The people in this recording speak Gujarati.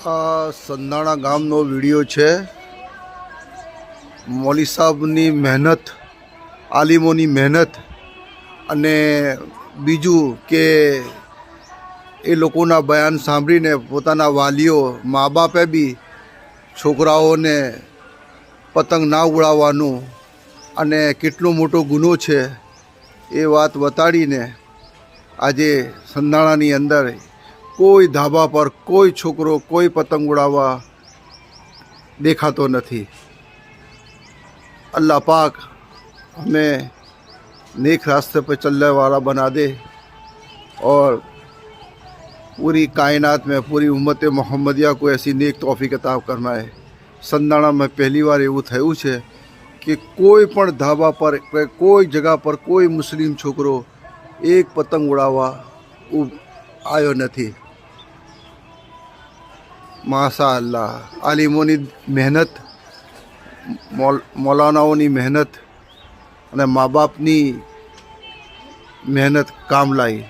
આ સંધાણા ગામનો વિડીયો છે. મૌલી સાહેબની મહેનત, આલિમોની મહેનત, અને બીજું કે એ લોકોના બયાન સાંભળીને પોતાના વાલીઓ, મા બાપે બી છોકરાઓને પતંગ ના ઉડાવવાનું અને કેટલો મોટો ગુનો છે એ વાત બતાડીને આજે સંધાણાની અંદર કોઈ ધાબા પર કોઈ છોકરો કોઈ પતંગ ઉડાવવા દેખાતો નથી. अल्लाह पाक हमें नेक रास्ते पर चलने वाला बना दे और पूरी कायनात में पूरी उम्मत मोहम्मदिया को ऐसी नेक तौफीक अता फरमाए. संधाણા में पहली बार એવું થયું છે કે કોઈ પણ ધાબા પર કોઈ જગા પર કોઈ મુસ્લિમ છોકરો એક પતંગ ઉડાવવા આવ્યો નથી. માશા અલ્લાહ, આલિમોની મહેનત, મૌલાનાઓની મહેનત અને મા બાપની મહેનત કામ લાવી.